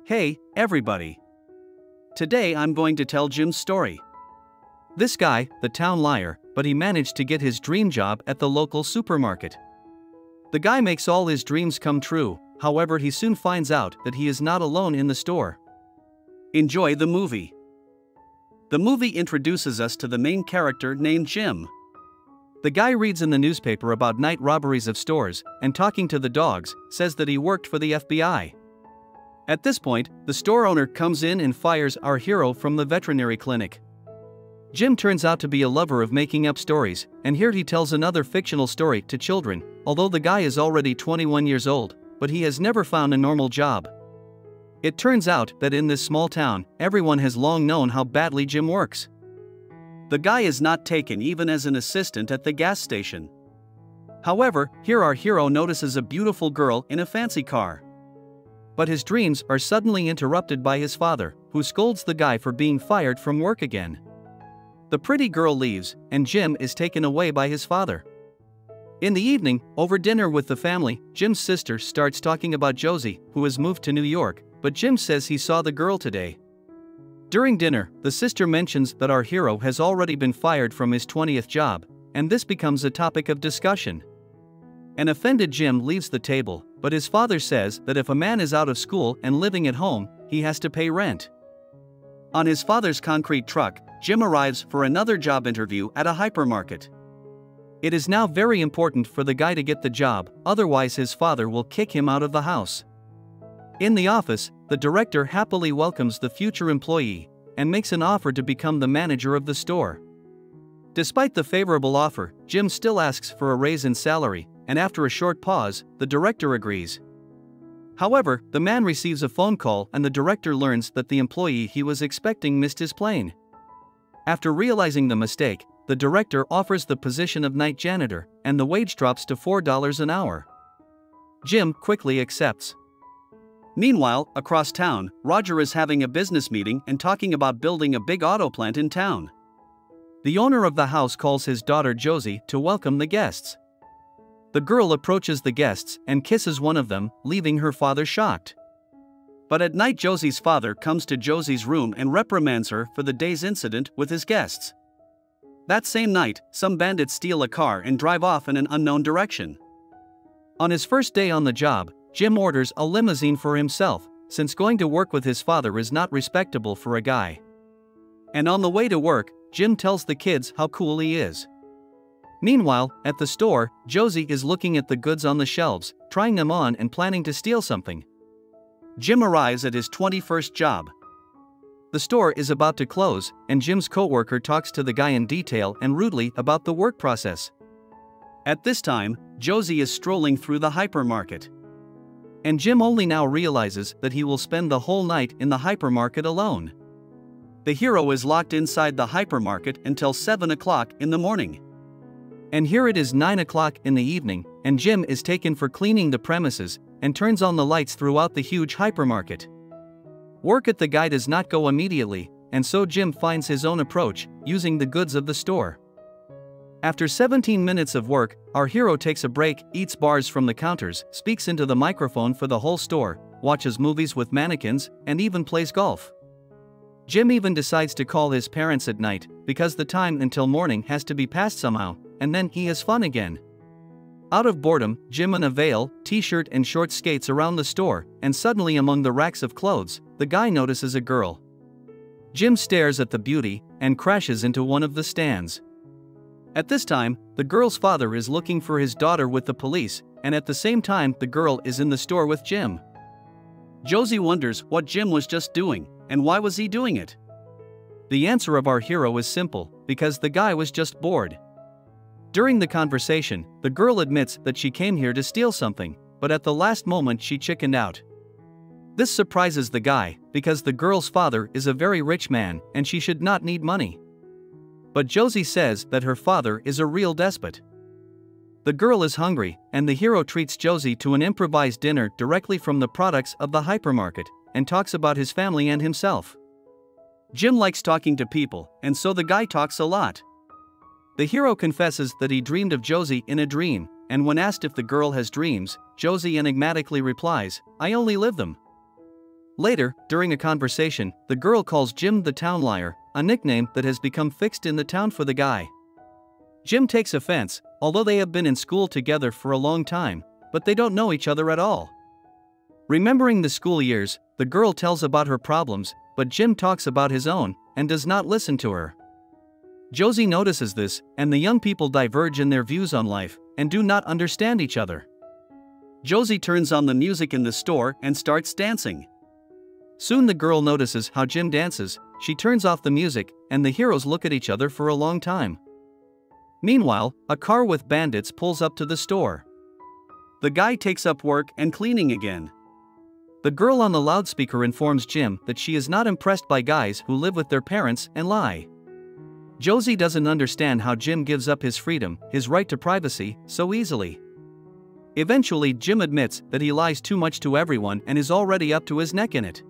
Hey, everybody. Today I'm going to tell Jim's story. This guy, the town liar, but he managed to get his dream job at the local supermarket. The guy makes all his dreams come true, however he soon finds out that he is not alone in the store. Enjoy the movie. The movie introduces us to the main character named Jim. The guy reads in the newspaper about night robberies of stores, and talking to the dogs, says that he worked for the FBI. At this point, the store owner comes in and fires our hero from the veterinary clinic. Jim turns out to be a lover of making up stories, and here he tells another fictional story to children, although the guy is already 21 years old, but he has never found a normal job. It turns out that in this small town, everyone has long known how badly Jim works. The guy is not taken even as an assistant at the gas station. However, here our hero notices a beautiful girl in a fancy car. But his dreams are suddenly interrupted by his father, who scolds the guy for being fired from work again. The pretty girl leaves, and Jim is taken away by his father. In the evening, over dinner with the family, Jim's sister starts talking about Josie, who has moved to New York, but Jim says he saw the girl today. During dinner, the sister mentions that our hero has already been fired from his 20th job, and this becomes a topic of discussion. An offended Jim leaves the table, but his father says that if a man is out of school and living at home, he has to pay rent. On his father's concrete truck, Jim arrives for another job interview at a hypermarket. It is now very important for the guy to get the job, otherwise his father will kick him out of the house. In the office, the director happily welcomes the future employee and makes an offer to become the manager of the store. Despite the favorable offer, Jim still asks for a raise in salary, and after a short pause, the director agrees. However, the man receives a phone call and the director learns that the employee he was expecting missed his plane. After realizing the mistake, the director offers the position of night janitor, and the wage drops to $4 an hour. Jim quickly accepts. Meanwhile, across town, Roger is having a business meeting and talking about building a big auto plant in town. The owner of the house calls his daughter Josie to welcome the guests. The girl approaches the guests and kisses one of them, leaving her father shocked. But at night Josie's father comes to Josie's room and reprimands her for the day's incident with his guests. That same night, some bandits steal a car and drive off in an unknown direction. On his first day on the job, Jim orders a limousine for himself, since going to work with his father is not respectable for a guy. And on the way to work, Jim tells the kids how cool he is. Meanwhile, at the store, Josie is looking at the goods on the shelves, trying them on and planning to steal something. Jim arrives at his 21st job. The store is about to close, and Jim's coworker talks to the guy in detail and rudely about the work process. At this time, Josie is strolling through the hypermarket. And Jim only now realizes that he will spend the whole night in the hypermarket alone. The hero is locked inside the hypermarket until 7 o'clock in the morning. And here it is 9 o'clock in the evening, and Jim is taken for cleaning the premises and turns on the lights throughout the huge hypermarket. Work at the guy does not go immediately, and so Jim finds his own approach, using the goods of the store. After 17 minutes of work, our hero takes a break, eats bars from the counters, speaks into the microphone for the whole store, watches movies with mannequins, and even plays golf. Jim even decides to call his parents at night, because the time until morning has to be passed somehow, and then he has fun again. Out of boredom, Jim in a veil, t-shirt and short skates around the store, and suddenly among the racks of clothes, the guy notices a girl. Jim stares at the beauty, and crashes into one of the stands. At this time, the girl's father is looking for his daughter with the police, and at the same time the girl is in the store with Jim. Josie wonders what Jim was just doing, and why was he doing it? The answer of our hero is simple, because the guy was just bored. During the conversation, the girl admits that she came here to steal something, but at the last moment she chickened out. This surprises the guy, because the girl's father is a very rich man and she should not need money. But Josie says that her father is a real despot. The girl is hungry, and the hero treats Josie to an improvised dinner directly from the products of the hypermarket, and talks about his family and himself. Jim likes talking to people, and so the guy talks a lot. The hero confesses that he dreamed of Josie in a dream, and when asked if the girl has dreams, Josie enigmatically replies, "I only live them." Later, during a conversation, the girl calls Jim the town liar, a nickname that has become fixed in the town for the guy. Jim takes offense, although they have been in school together for a long time, but they don't know each other at all. Remembering the school years, the girl tells about her problems, but Jim talks about his own, and does not listen to her. Josie notices this, and the young people diverge in their views on life, and do not understand each other. Josie turns on the music in the store and starts dancing. Soon the girl notices how Jim dances, she turns off the music, and the heroes look at each other for a long time. Meanwhile, a car with bandits pulls up to the store. The guy takes up work and cleaning again. The girl on the loudspeaker informs Jim that she is not impressed by guys who live with their parents and lie. Josie doesn't understand how Jim gives up his freedom, his right to privacy, so easily. Eventually, Jim admits that he lies too much to everyone and is already up to his neck in it.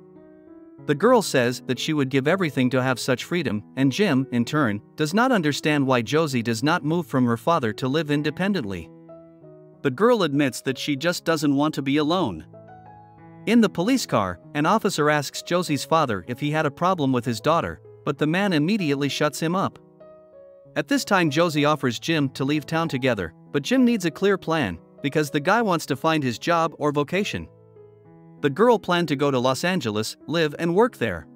The girl says that she would give everything to have such freedom, and Jim, in turn, does not understand why Josie does not move from her father to live independently. The girl admits that she just doesn't want to be alone. In the police car, an officer asks Josie's father if he had a problem with his daughter, but the man immediately shuts him up. At this time, Josie offers Jim to leave town together, but Jim needs a clear plan, because the guy wants to find his job or vocation. The girl planned to go to Los Angeles, live and work there.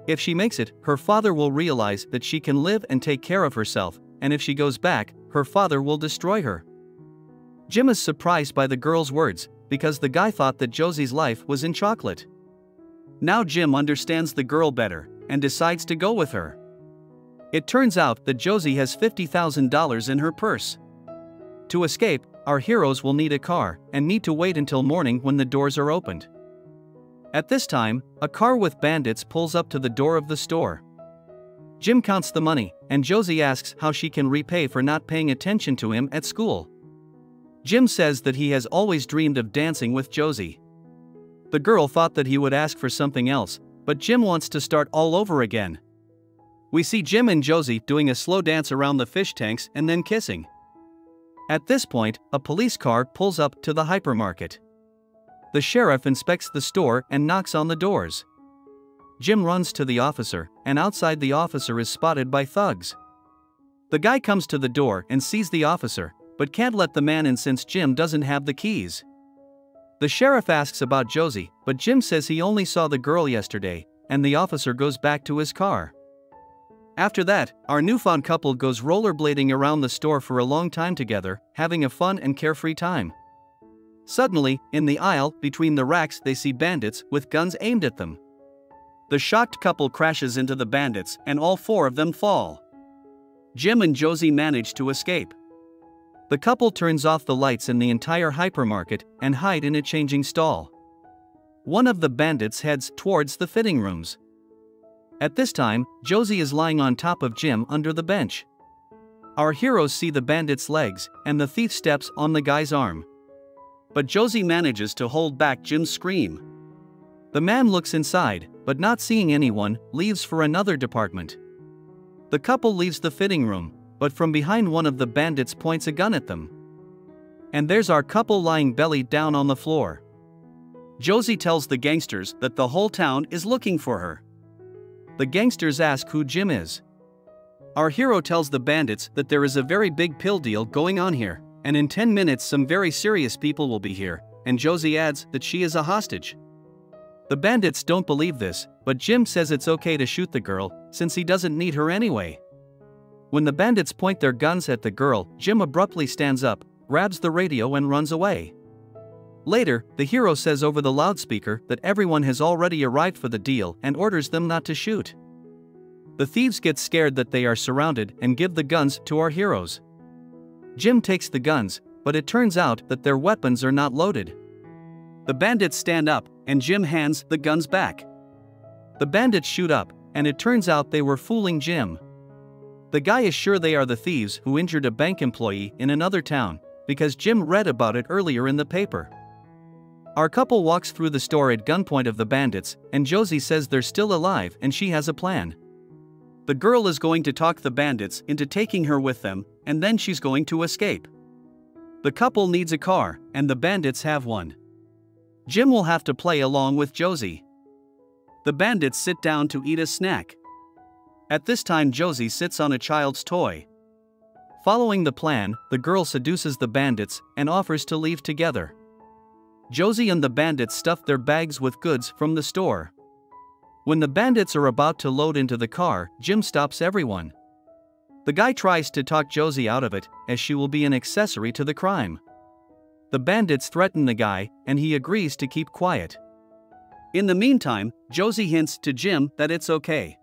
If she makes it, her father will realize that she can live and take care of herself, and if she goes back, her father will destroy her. Jim is surprised by the girl's words, because the guy thought that Josie's life was in chocolate. Now Jim understands the girl better, and decides to go with her. It turns out that Josie has $50,000 in her purse. To escape, our heroes will need a car, and need to wait until morning when the doors are opened. At this time, a car with bandits pulls up to the door of the store. Jim counts the money, and Josie asks how she can repay for not paying attention to him at school. Jim says that he has always dreamed of dancing with Josie. The girl thought that he would ask for something else, but Jim wants to start all over again. We see Jim and Josie doing a slow dance around the fish tanks and then kissing. At this point, a police car pulls up to the hypermarket. The sheriff inspects the store and knocks on the doors. Jim runs to the officer, and outside the officer is spotted by thugs. The guy comes to the door and sees the officer, but can't let the man in since Jim doesn't have the keys. The sheriff asks about Josie, but Jim says he only saw the girl yesterday, and the officer goes back to his car. After that, our newfound couple goes rollerblading around the store for a long time together, having a fun and carefree time. Suddenly, in the aisle between the racks, they see bandits with guns aimed at them. The shocked couple crashes into the bandits, and all four of them fall. Jim and Josie manage to escape. The couple turns off the lights in the entire hypermarket and hide in a changing stall. One of the bandits heads towards the fitting rooms. At this time, Josie is lying on top of Jim under the bench. Our heroes see the bandit's legs, and the thief steps on the guy's arm. But Josie manages to hold back Jim's scream. The man looks inside, but not seeing anyone, leaves for another department. The couple leaves the fitting room, but from behind one of the bandits points a gun at them. And there's our couple lying belly down on the floor. Josie tells the gangsters that the whole town is looking for her. The gangsters ask who Jim is. Our hero tells the bandits that there is a very big pill deal going on here, and in 10 minutes some very serious people will be here, and Josie adds that she is a hostage. The bandits don't believe this, but Jim says it's okay to shoot the girl, since he doesn't need her anyway. When the bandits point their guns at the girl, Jim abruptly stands up, grabs the radio and runs away. Later, the hero says over the loudspeaker that everyone has already arrived for the deal and orders them not to shoot. The thieves get scared that they are surrounded and give the guns to our heroes. Jim takes the guns, but it turns out that their weapons are not loaded. The bandits stand up, and Jim hands the guns back. The bandits shoot up, and it turns out they were fooling Jim. The guy is sure they are the thieves who injured a bank employee in another town, because Jim read about it earlier in the paper. Our couple walks through the store at gunpoint of the bandits, and Josie says they're still alive and she has a plan. The girl is going to talk the bandits into taking her with them, and then she's going to escape. The couple needs a car, and the bandits have one. Jim will have to play along with Josie. The bandits sit down to eat a snack. At this time, Josie sits on a child's toy. Following the plan, the girl seduces the bandits and offers to leave together. Josie and the bandits stuff their bags with goods from the store. When the bandits are about to load into the car, Jim stops everyone. The guy tries to talk Josie out of it, as she will be an accessory to the crime. The bandits threaten the guy, and he agrees to keep quiet. In the meantime, Josie hints to Jim that it's okay.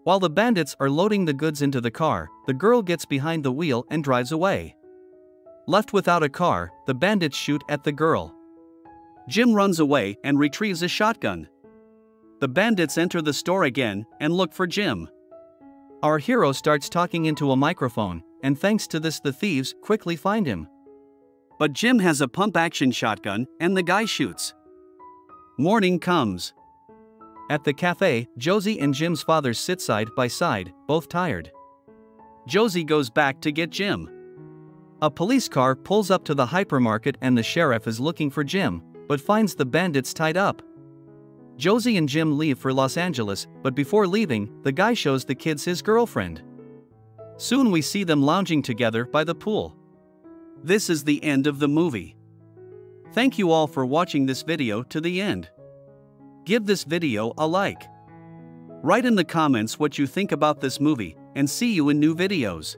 While the bandits are loading the goods into the car, the girl gets behind the wheel and drives away. Left without a car, the bandits shoot at the girl. Jim runs away and retrieves a shotgun. The bandits enter the store again and look for Jim. Our hero starts talking into a microphone, and thanks to this, the thieves quickly find him. But Jim has a pump-action shotgun, and the guy shoots. Morning comes. At the cafe, Josie and Jim's father sit side by side, both tired. Josie goes back to get Jim. A police car pulls up to the hypermarket and the sheriff is looking for Jim, but finds the bandits tied up. Josie and Jim leave for Los Angeles, but before leaving, the guy shows the kids his girlfriend. Soon we see them lounging together by the pool. This is the end of the movie. Thank you all for watching this video to the end. Give this video a like. Write in the comments what you think about this movie, and see you in new videos.